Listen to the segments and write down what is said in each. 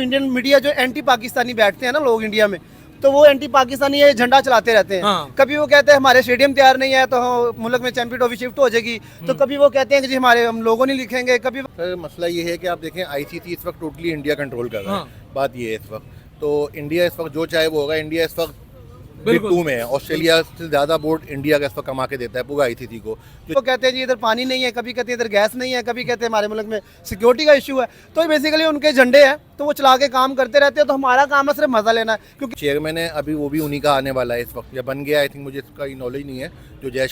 Indian media जो anti Pakistani बैठते हैं ना लोग इंडिया में, तो वो एंटी पाकिस्तानी ये झंडा चलाते रहते हैं। हाँ। कभी वो कहते हैं हमारे स्टेडियम तैयार नहीं है तो मुल्क में चैंपियन ट्रॉफी शिफ्ट हो जाएगी, तो कभी वो कहते हैं कि जी हमारे हम लोगों नहीं लिखेंगे। कभी सर मसला ये है कि आप देखें आईसीसी इस वक्त टोटली इंडिया कंट्रोल कर रहा है। हाँ। बात ये है इस वक्त तो इंडिया इस वक्त जो चाहे वो होगा। इंडिया इस वक्त बिग बिल्कुल। 2 में है। ऑस्ट्रेलिया से ज़्यादा बोर्ड इंडिया का इस वक्त कमा के देता है पूरा आईसीसी को। वो कहते हैं जी इधर पानी नहीं है, कभी कहते हैं इधर गैस नहीं है, कभी कहते हैं हमारे मुल्क में सिक्योरिटी का इशू है। तो बेसिकली उनके झंडे हैं तो वो चला के काम करते रहते हैं। तो हमारा काम है सिर्फ मजा लेना है, क्योंकि चेयरमैन है अभी वो भी उन्हीं का आने वाला है इस वक्त, या बन गया। आई थिंक मुझे इसका नॉलेज नहीं है। जो जय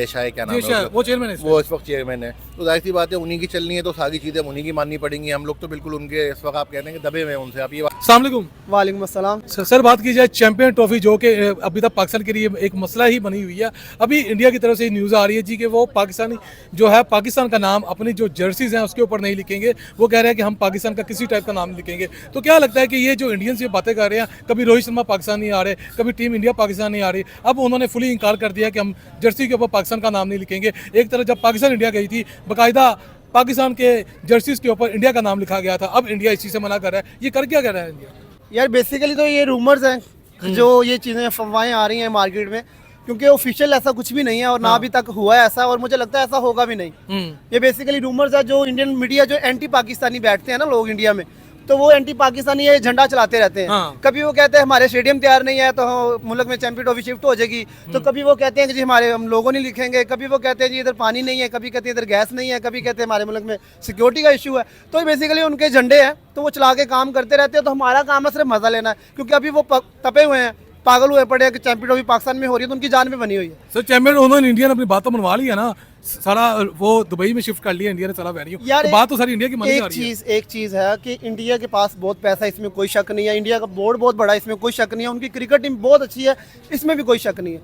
शाह क्या नाम है उसका? वो चेयरमैन है इसमें। वो इस वक्त चेयरमैन है। तो जाहिर सी बात है उन्हीं की चलनी है, तो सारी चीज़ें उन्हीं की माननी पड़ेंगी। हम लोग तो बिल्कुल उनके इस वक्त आप कहते हैं कि दबे हुए हैं उनसे। आप ये बात अस्सलाम वालेकुम। वालेकुम अस्सलाम। सर बात की जाए चैंपियन ट्रॉफी जो कि अभी तक पाकिस्तान के लिए एक मसला ही बनी हुई है। अभी इंडिया की तरफ से न्यूज़ आ रही है जी कि वो पाकिस्तानी जो है पाकिस्तान का नाम अपनी जो जर्सीज हैं उसके ऊपर नहीं लिखेंगे। वो कह रहे हैं कि हम पाकिस्तान का किसी टाइप का नाम लिखेंगे। तो क्या लगता है कि ये जो इंडियंस ये बातें कर रहे हैं, कभी रोहित शर्मा पाकिस्तान नहीं आ रहे, कभी टीम इंडिया पाकिस्तान नहीं आ रही, अब उन्होंने फुली इनकार कर दिया कि हम जर्सी के ऊपर पाकिस्तान का नाम नहीं लिखेंगे। एक तरह जब पाकिस्तान इंडिया गई थी बाकायदा पाकिस्तान के जर्सीज के ऊपर इंडिया का नाम लिखा गया था। अब इंडिया इस चीज़ से मना कर रहा है। ये कर क्या कर रहा है इंडिया? यार बेसिकली तो ये रूमर्स हैं जो ये चीज़ें अफवाहें आ रही हैं मार्केट में, क्योंकि ऑफिशियल ऐसा कुछ भी नहीं है और ना अभी तक हुआ है ऐसा, और मुझे लगता है ऐसा होगा भी नहीं। ये बेसिकली रूमर्स है जो इंडियन मीडिया जो एंटी पाकिस्तानी बैठते हैं ना लोग इंडिया में, तो वो एंटी पाकिस्तानी ये झंडा चलाते रहते हैं। हाँ। कभी वो कहते हैं हमारे स्टेडियम तैयार नहीं है तो मुल्क में चैंपियन ट्रॉफी शिफ्ट हो जाएगी, तो कभी वो कहते हैं कि जी हमारे हम लोगों नहीं लिखेंगे, कभी वो कहते हैं जी इधर पानी नहीं है, कभी कहते हैं इधर गैस नहीं है, कभी कहते हैं हमारे मुल्क में सिक्योरिटी का इशू है। तो बेसिकली उनके झंडे हैं तो वो चला के काम करते रहते हैं। तो हमारा काम है सिर्फ मजा लेना है, क्योंकि अभी वो तपे हुए हैं, पागल हुए पड़े हैं कि चैंपियन ट्रॉफी पाकिस्तान में हो रही है, तो उनकी जान में बनी हुई है। सर चैंपियन उन्होंने इंडिया ने अपनी बात तो मनवा ली है ना, सारा वो दुबई में शिफ्ट कर लिया इंडिया ने, सारा वेन्यू। यार तो बात तो सारी इंडिया की मानी जा रही है। एक चीज है कि इंडिया के पास बहुत पैसा है, इसमें कोई शक नहीं है। इंडिया का बोर्ड बहुत बड़ा है, इसमें कोई शक नहीं है। उनकी क्रिकेट टीम बहुत अच्छी है, इसमें भी कोई शक नहीं है।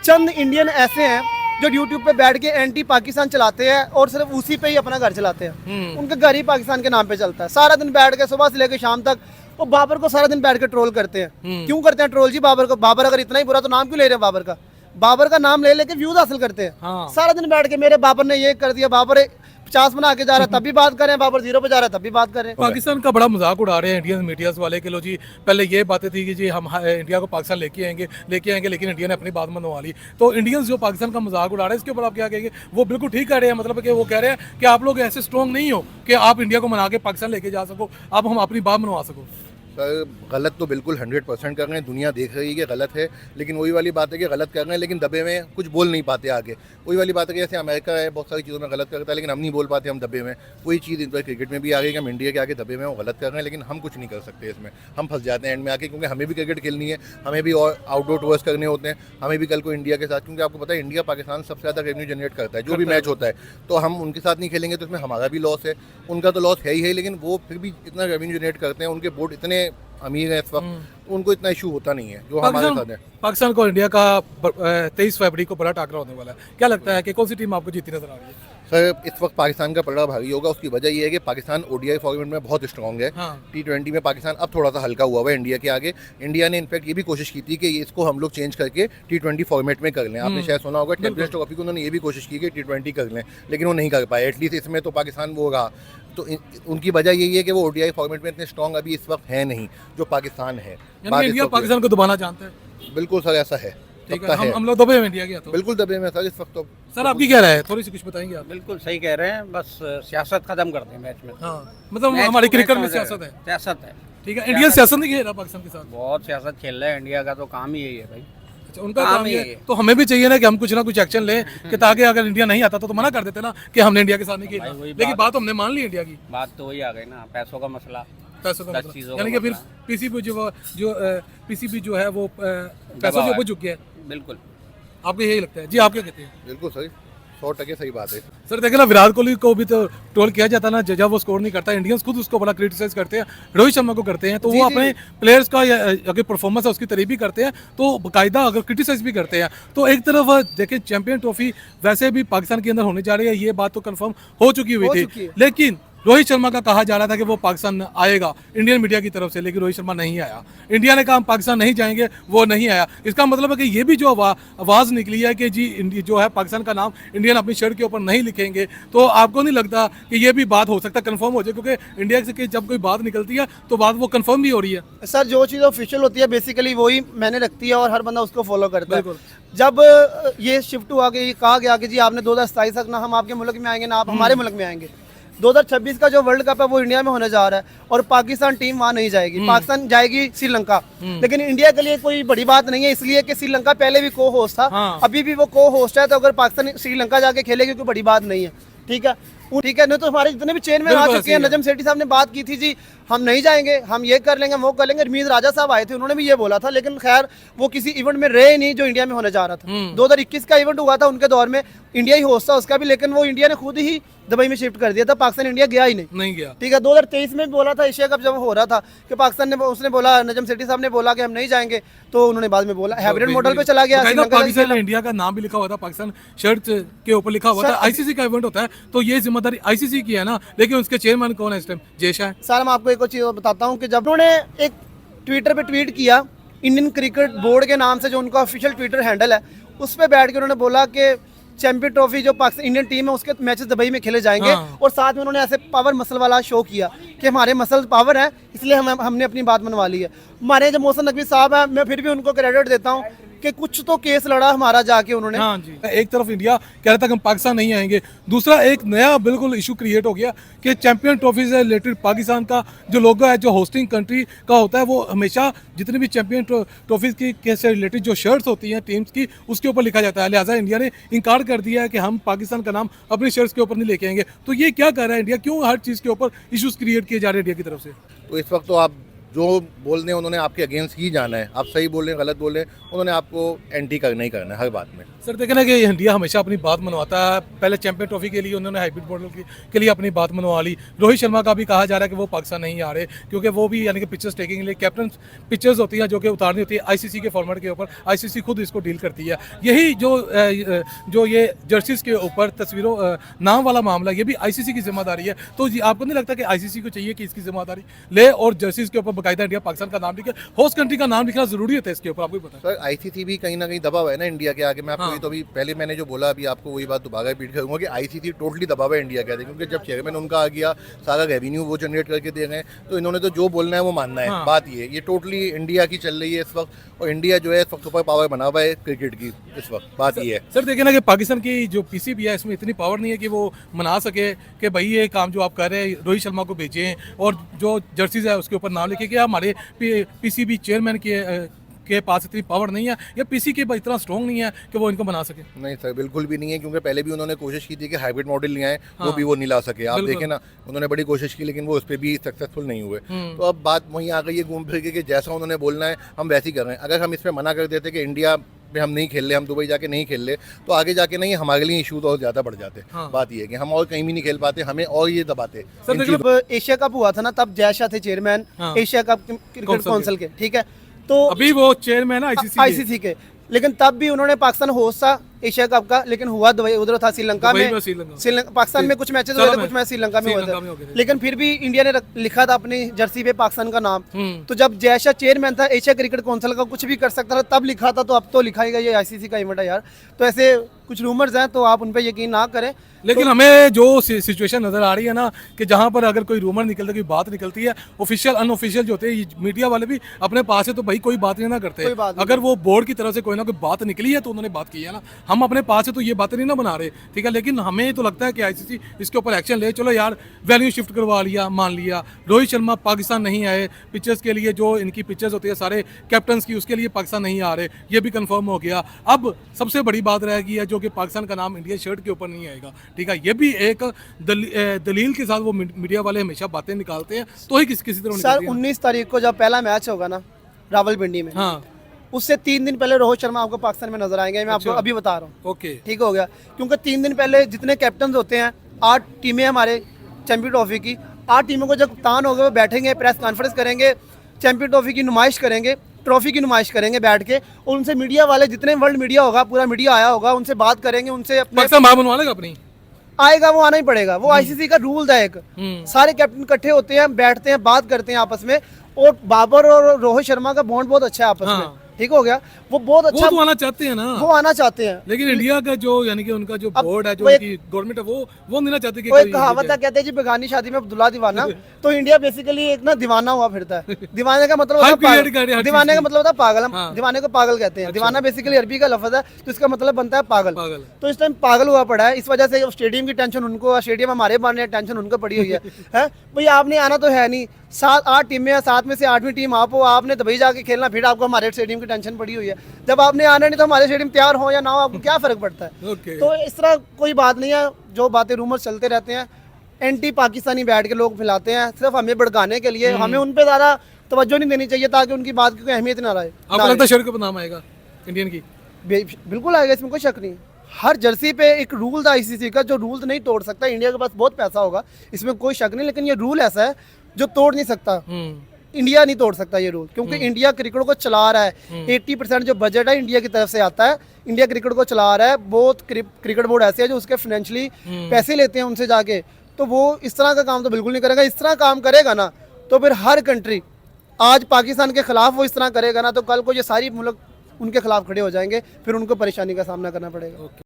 चंद इंडियन ऐसे हैं जो यूट्यूब पे बैठ के एंटी पाकिस्तान चलाते हैं और सिर्फ उसी पे ही अपना घर चलाते हैं। उनका घर ही पाकिस्तान के नाम पे चलता है। सारा दिन बैठ के सुबह से लेकर शाम तक वो बाबर को सारा दिन बैठ के ट्रोल करते हैं। क्यों करते हैं ट्रोल जी बाबर को? बाबर अगर इतना ही बुरा तो नाम क्यों ले रहे हैं बाबर का? बाबर का नाम ले लेके व्यूज हासिल करते हैं। हाँ। सारा दिन बैठ के मेरे बाबर ने ये कर दिया, बाबर 50 बना के जा रहा है तब भी बात करें, बाबर 0 पे जा रहा है तब भी बात करें। पाकिस्तान का बड़ा मजाक उड़ा रहे हैं इंडियन मीडियाज वाले के लो जी, पहले ये बातें थी कि जी हम इंडिया को पाकिस्तान लेके आएंगे, लेकिन इंडिया ने अपनी बात मनवा ली। तो इंडियंस जो पाकिस्तान का मजाक उड़ा रहे हैं इसके ऊपर आप क्या कहेंगे? वो बिल्कुल ठीक कर रहे हैं, मतलब कि वो कह रहे हैं कि आप लोग ऐसे स्ट्रॉन्ग नहीं हो कि आप इंडिया को मना के पाकिस्तान लेके जा सको, अब हम अपनी बात मनवा सको। सर गलत तो बिल्कुल 100% कर रहे हैं। दुनिया देख रही है कि गलत है, लेकिन वही वाली बात है कि गलत कर रहे हैं लेकिन दबे में कुछ बोल नहीं पाते आगे। वही वाली बात है कि जैसे अमेरिका है बहुत सारी चीज़ों में गलत करता है लेकिन हम नहीं बोल पाते, हम दबे में। वही चीज़ इन पर क्रिकेट में भी आ गई कि हम इंडिया के आगे दबे में वो गलत कर रहे हैं, लेकिन हम कुछ नहीं कर सकते इसमें। हम फंस जाते हैं एंड में आके, क्योंकि हमें भी क्रिकेट खेलनी है, हमें भी और आउटडोर टूर्स करने होते हैं, हमें भी कल को इंडिया के साथ, क्योंकि आपको पता है इंडिया पाकिस्तान सबसे ज़्यादा रेवेन्यू जनरेट करता है जो भी मैच होता है। तो हम उनके साथ नहीं खेलेंगे तो इसमें हमारा भी लॉस है, उनका तो लॉस है ही है, लेकिन वो फिर भी इतना रेवेन्यू जनरेट करते हैं, उनके बोर्ड इतने अमीर है इस वक्त, उनको इतना इशू होता नहीं है जो हमारे साथ है। पाकिस्तान को इंडिया का 23 फरवरी को बड़ा टाकरा होने वाला है। क्या लगता है कि कौन सी टीम आपको जीती नजर आ रही है? सर इस वक्त पाकिस्तान का पलड़ा भारी होगा। उसकी वजह यह है कि पाकिस्तान ओडीआई फॉर्मेट में बहुत स्ट्रॉन्ग है। हाँ। T20 में पाकिस्तान अब थोड़ा सा हल्का हुआ है इंडिया के आगे। इंडिया ने इनफैक्ट ये भी कोशिश की थी कि इसको हम लोग चेंज करके T20 फॉर्मेट में कर लें। आपने शायद सुना होगा चैंपियंस ट्रॉफी को उन्होंने ये भी कोशिश की कि T20 कर लें, लेकिन वो नहीं कर पाए। एटलीस्ट इसमें तो पाकिस्तान वो रहा। तो उनकी वजह यही है कि वो ओडीआई फॉर्मेट में इतने स्ट्रॉन्ग अभी इस वक्त है नहीं जो पाकिस्तान है। यानी इंडिया पाकिस्तान को दबाना चाहते हैं। बिल्कुल सर ऐसा है। ठीक है, हम लोग दबे में इंडिया गया तो बिल्कुल दबे में सर इस वक्त तो। सर आपकी क्या राय है? थोड़ी सी कुछ बताएंगे आप? बिल्कुल सही कह रहे हैं, बस सियासत खत्म कर दें मैच में। हाँ, मतलब मैच हमारी को क्रिकेट मैच में समझ रहे सियासत है। हैं। सियासत है, ठीक है, इंडिया सियासत नहीं खेल रहा पाकिस्तान के साथ। बहुत सियासत खेल रहा है इंडिया का, तो काम ही यही है भाई। अच्छा, उनका काम काम ही ये है। तो हमें भी चाहिए ना कि हम कुछ ना कुछ एक्शन लें कि ताकि अगर इंडिया नहीं आता तो मना कर देते ना कि हमने इंडिया के साथ नहीं भाई खेला, वही लेकिन बात हमने मान ली इंडिया की। बात तो वही आ गई ना, पैसों का मसला। पैसों का 10 मतलब। चीज़ों यानी का कि फिर मसला। पीसीबी जो है वो पैसों दबाव के ऊपर है। झुक गया है। बिल्कुल आपको यही लगता है? जी आप क्या कहते हैं? बिल्कुल सही, 100% सही बात है। सर देखे ना, विराट कोहली को भी तो ट्रोल किया जाता ना जब वो स्कोर नहीं करता। इंडियंस खुद उसको बड़ा क्रिटिसाइज करते हैं, रोहित शर्मा को करते हैं, तो वो अपने प्लेयर्स का या अगर परफॉर्मेंस है उसकी तारीफ भी करते हैं, तो बाकायदा अगर क्रिटिसाइज भी करते हैं। तो एक तरफ देखें चैंपियन ट्रॉफी वैसे भी पाकिस्तान के अंदर होने जा रही है, ये बात तो कंफर्म हो चुकी हुई थी, लेकिन रोहित शर्मा का कहा जा रहा था कि वो पाकिस्तान आएगा इंडियन मीडिया की तरफ से, लेकिन रोहित शर्मा नहीं आया। इंडिया ने कहा हम पाकिस्तान नहीं जाएंगे, वो नहीं आया। इसका मतलब है कि ये भी जो आवाज़ निकली है कि जी जो है पाकिस्तान का नाम इंडियन अपनी शर्ट के ऊपर नहीं लिखेंगे, तो आपको नहीं लगता कि ये भी बात हो सकता है कंफर्म हो जाए? क्योंकि इंडिया से जब कोई बात निकलती है तो बात वो कंफर्म भी हो रही है। सर जो चीज़ ऑफिशियल होती है बेसिकली वही मैंने रखती है और हर बंदा उसको फॉलो करता है। बिल्कुल। जब ये शिफ्ट हुआ कि ये कहा गया कि जी आपने 2027 तक ना हम आपके मुल्क में आएंगे ना आप हमारे मुल्क में आएंगे, 2026 का जो वर्ल्ड कप है वो इंडिया में होने जा रहा है और पाकिस्तान टीम वहाँ नहीं जाएगी, पाकिस्तान जाएगी श्रीलंका। लेकिन इंडिया के लिए कोई बड़ी बात नहीं है, इसलिए कि श्रीलंका पहले भी को होस्ट था, हाँ। अभी भी वो को होस्ट है, तो अगर पाकिस्तान श्रीलंका जाके खेलेगी कोई बड़ी बात नहीं है। ठीक है, नहीं तो हमारे जितने भी चेयरमैन आ चुके हैं, नजम सेठी साहब ने बात की थी जी हम नहीं जाएंगे, हम ये कर लेंगे, वो कर लेंगे। रमीज राजा साहब आए थे, उन्होंने भी ये बोला था, लेकिन खैर वो किसी इवेंट में रहे नहीं जो इंडिया में होने जा रहा था। 2021 का इवेंट हुआ था उनके दौर में, इंडिया ही होस्ट था उसका भी, लेकिन वो इंडिया ने खुद ही दुबई में शिफ्ट कर दिया था, पाकिस्तान इंडिया गया ही नहीं गया। ठीक है, 2023 में भी बोला था एशिया कप जब हो रहा था कि पाकिस्तान ने, उसने बोला, नजम सेठी साहब ने बोला कि हम नहीं जाएंगे, तो उन्होंने बाद में बोला हाइब्रिड मॉडल पे चला गया। पाकिस्तान में इंडिया का नाम भी लिखा हुआ था, पाकिस्तान शर्ट के ऊपर लिखा हुआ था। आईसीसी का इवेंट होता है तो ये जिम्मेदारी आईसीसी की है ना, लेकिन उसके चेयरमैन कौन है इस टाइम? जयशाह है। सर मैं आपको एक और चीज़ बताता हूँ कि जब उन्होंने एक ट्विटर पे ट्वीट किया इंडियन क्रिकेट बोर्ड के नाम से, जो उनका ऑफिशियल ट्विटर हैंडल है, उस पर बैठ के उन्होंने बोला कि चैंपियन ट्रॉफी जो पाकिस्तान इंडियन टीम है उसके मैचेस दुबई में खेले जाएंगे। हाँ। और साथ में उन्होंने ऐसे पावर मसल वाला शो किया कि हमारे मसल पावर है, इसलिए हमने अपनी बात मनवा ली है। हमारे जो मोहसिन नकवी साहब हैं, मैं फिर भी उनको क्रेडिट देता हूँ कि कुछ तो केस लड़ा हमारा जाके उन्होंने। हाँ जी। एक तरफ इंडिया कह रहा था कि हम पाकिस्तान नहीं आएंगे, दूसरा एक नया बिल्कुल इशू क्रिएट हो गया कि चैंपियन ट्रॉफी से रिलेटेड पाकिस्तान का जो लोगो है, जो होस्टिंग कंट्री का होता है, वो हमेशा जितनी भी चैंपियन ट्रॉफी की से रिलेटेड जो शर्ट्स होती हैं टीम्स की, उसके ऊपर लिखा जाता है। लिहाजा इंडिया ने इनकार कर दिया है कि हम पाकिस्तान का नाम अपनी शर्ट्स के ऊपर नहीं लेके आएंगे। तो ये क्या कर रहा है इंडिया? क्यों हर चीज़ के ऊपर इशूज़ क्रिएट किए जा रहे हैं इंडिया की तरफ से? तो इस वक्त तो आप जो बोल रहे हैं उन्होंने आपके अगेंस्ट ही जाना है, आप सही बोल रहे हैं गलत बोल रहे हैं, उन्होंने आपको एंटी करना ही करना है हर बात में। सर देखें ना कि इंडिया हमेशा अपनी बात मनवाता है। पहले चैंपियन ट्रॉफी के लिए उन्होंने हाइब्रिड मॉडल के लिए अपनी बात मनवा ली। रोहित शर्मा का भी कहा जा रहा है कि वो पाकिस्तान नहीं आ रहे, क्योंकि वो भी यानी कि पिक्चर्स टेकिंग के लिए कैप्टन पिक्चर्स होती हैं जो कि उतारनी होती है आईसीसी के फॉर्मेट के ऊपर, आईसीसी खुद इसको डील करती है। यही जो ये जर्सीज के ऊपर तस्वीरों नाम वाला मामला, ये भी आईसीसी की जिम्मेदारी है। तो आपको नहीं लगता कि आईसीसी को चाहिए कि इसकी जिम्मेदारी ले और जर्सीज के ऊपर बाकायदा इंडिया पाकिस्तान का नाम लिखे, होस्ट कंट्री का नाम लिखना जरूरी होता है इसके ऊपर? आपको पता है सर आईसीसी भी कहीं ना कहीं दबा हुआ है ना इंडिया के आगे। मैं आपको तो अभी पहले मैंने जो बोला, अभी आपको वही बात दोबारा रिपीट करूंगा कि आईसीसी टोटली दबा हुआ है इंडिया के आगे, क्योंकि जब चेयरमैन उनका आ गया, सारा रेवेन्यू वो जनरेट करके दे रहे हैं, तो इन्होंने तो जो बोलना है वो मानना है। हाँ। बात ये टोटली इंडिया की चल रही है इस वक्त, और इंडिया जो है इस वक्त सुपर पावर बना हुआ है क्रिकेट की इस वक्त। बात ये है सर देखें ना कि पाकिस्तान की जो पीसीबी है इसमें इतनी पावर नहीं है कि वो मना सके कि भाई ये काम जो आप कर रहे हैं रोहित शर्मा को भेजें और जो जर्सीज है उसके ऊपर नाम लिखे कि हमारे पीसीबी चेयरमैन के पास इतनी पावर नहीं है या पीसी के पास इतना स्ट्रॉन्ग नहीं है कि वो इनको बना सके। नहीं सर बिल्कुल भी नहीं है, क्योंकि पहले भी उन्होंने कोशिश की थी कि हाइब्रिड मॉडल ले आए, वो भी वो नहीं ला सके। आप देखें ना, उन्होंने बड़ी कोशिश की लेकिन वो उस पर भी सक्सेसफुल नहीं हुए। तो अब बात वहीं आ गई है घूम फिर के कि जैसा उन्होंने बोलना है हम वैसे ही कर रहे हैं। अगर हम इस पर मना कर देते कि इंडिया में हम नहीं खेल रहे, हम दुबई जाके नहीं खेल रहे, तो आगे जाके नहीं हमारे लिए इशू तो ज़्यादा बढ़ जाते। बात ये है कि हम और कहीं भी नहीं खेल पाते, हमें और ये दबाते। जब एशिया कप हुआ था ना, तब जयशाह थे chairman Asia cup cricket council के, ठीक है, तो अभी वो चेयरमैन आईसीसी के, लेकिन तब भी उन्होंने पाकिस्तान होस्ट था एशिया कप का, लेकिन हुआ दुबई, उधर था श्रीलंका में। पाकिस्तान में कुछ मैचेस हुए थे, कुछ मैच श्रीलंका में हुए थे, लेकिन फिर भी इंडिया ने लिखा था अपनी जर्सी पे पाकिस्तान का नाम। तो जब जयशाह चेयरमैन था एशिया क्रिकेट काउंसिल का, कुछ भी कर सकता था, तब लिखा था, तो अब तो लिखा ही गया ये आईसीसी का इवेंट है यार। तो ऐसे कुछ रूमर्स हैं, तो आप उन पर यकीन ना करें। लेकिन हमें जो सिचुएशन नजर आ रही है ना कि जहां पर अगर कोई रूमर निकलता है, कोई बात निकलती है, ऑफिशियल अनऑफिशियल जो होते हैं मीडिया वाले भी अपने पास है तो भाई कोई बात नहीं ना करते। अगर वो बोर्ड की तरफ से कोई ना कोई बात निकली है तो उन्होंने बात की है ना, हम अपने पास है तो ये बातें नहीं ना बना रहे, ठीक है। लेकिन हमें तो लगता है कि आईसीसी इसके ऊपर एक्शन ले। चलो यार, वैल्यू शिफ्ट करवा लिया, मान लिया, रोहित शर्मा पाकिस्तान नहीं आए, पिक्चर्स के लिए जो इनकी पिक्चर्स होती है सारे कैप्टन की, उसके लिए पाकिस्तान नहीं आ रहे, ये भी कंफर्म हो गया। अब सबसे बड़ी बात रह गई है जो कि पाकिस्तान का नाम इंडिया शर्ट के ऊपर नहीं आएगा, ठीक है। ये भी एक दलील के साथ वो मीडिया वाले हमेशा बातें निकालते हैं, तो ही किसी तरह सर 19 तारीख को जब पहला मैच होगा ना रावलपिंडी में, हाँ, उससे 3 दिन पहले रोहित शर्मा आपको पाकिस्तान में नजर आएंगे। मैं आपको अभी बता रहा हूँ, ओके, ठीक हो गया, क्योंकि 3 दिन पहले जितने कैप्टन होते हैं, 8 टीमें हमारे चैंपियन ट्रॉफी की, 8 टीमों को जब कप्तान हो गए वो बैठेंगे, प्रेस कॉन्फ्रेंस करेंगे, चैंपियन ट्रॉफी की नुमाइश करेंगे, ट्रॉफी की नुमाइश करेंगे बैठ के, और उनसे मीडिया वाले जितने वर्ल्ड मीडिया होगा, पूरा मीडिया आया होगा, उनसे बात करेंगे, उनसे अपने पाकिस्तान बाहर बनवा लेगा अपनी। आएगा वो आना ही पड़ेगा। वो आईसीसी का रूल है एक, सारे कैप्टन इकट्ठे होते हैं, बैठते हैं, बात करते हैं आपस में। और बाबर और रोहित शर्मा का बॉन्ड बहुत अच्छा है आपस में, ठीक हो गया, वो बहुत वो अच्छा, तो आना चाहते हैं ना, वो आना चाहते हैं। लेकिन इंडिया का जो यानी कि उनका जो बोर्ड है, जो वो एक- उनकी गवर्नमेंट है, वो नहीं ना चाहती कि वो एक कोई कहावत है, कहते हैं जी बेगानी शादी में अब्दुल्ला दीवाना। तो इंडिया बेसिकली एक ना दीवाना हुआ फिरता है। दीवाने का मतलब होता हर है पागल। पीरियड का हर दीवाने चीज़ का की। मतलब होता है पागल, हम हाँ। दीवाने को पागल कहते हैं। दीवाना बेसिकली अरबी का लफ्ज है, तो इसका मतलब बनता है पागल। पागल। तो इस टाइम पागल हुआ पड़ा है, इस वजह से स्टेडियम की टेंशन उनको, स्टेडियम हमारे बन रहे हैं, टेंशन उनको पड़ी हुई है। हैं भाई, आपने आना तो है नहीं, 7-8 टीमें हैं, 7 में से 8वीं टीम आप हो, आपने दुबई जाके खेलना, फिर आपको हमारे स्टेडियम की टेंशन पड़ी हुई है। जब आपने आना नहीं तो हमारे स्टेडियम तैयार हो या ना हो, आपको क्या फर्क पड़ता है? ओके। तो इस तरह कोई बात नहीं है, जो बातें रूमर चलते रहते हैं, एंटी पाकिस्तानी बैठ के लोग फैलाते हैं सिर्फ हमें भड़काने के लिए। हमें उन पे ज़्यादा तवज्जो नहीं देनी चाहिए ताकि उनकी बात की कोई अहमियत ना रहे। आपको लगता है शर्ट का नाम आएगा इंडियन की? बिल्कुल आएगा, इसमें कोई शक नहीं। हर जर्सी पे एक रूल था आईसीसी का, जो रूल नहीं तोड़ सकता। इंडिया के पास बहुत पैसा होगा, इसमें कोई शक नहीं, लेकिन ये रूल ऐसा है जो तोड़ नहीं सकता। इंडिया नहीं तोड़ सकता ये रूल, क्योंकि इंडिया क्रिकेट को चला रहा है। 80% जो बजट है इंडिया की तरफ से आता है, इंडिया क्रिकेट को चला रहा है। बहुत क्रिकेट बोर्ड ऐसे है जो उसके फाइनेंशियली पैसे लेते हैं उनसे जाके, तो वो इस तरह का काम तो बिल्कुल नहीं करेगा। इस तरह काम करेगा ना तो फिर हर कंट्री, आज पाकिस्तान के खिलाफ वो इस तरह करेगा ना, तो कल को ये सारी मुल्क उनके खिलाफ खड़े हो जाएंगे, फिर उनको परेशानी का सामना करना पड़ेगा।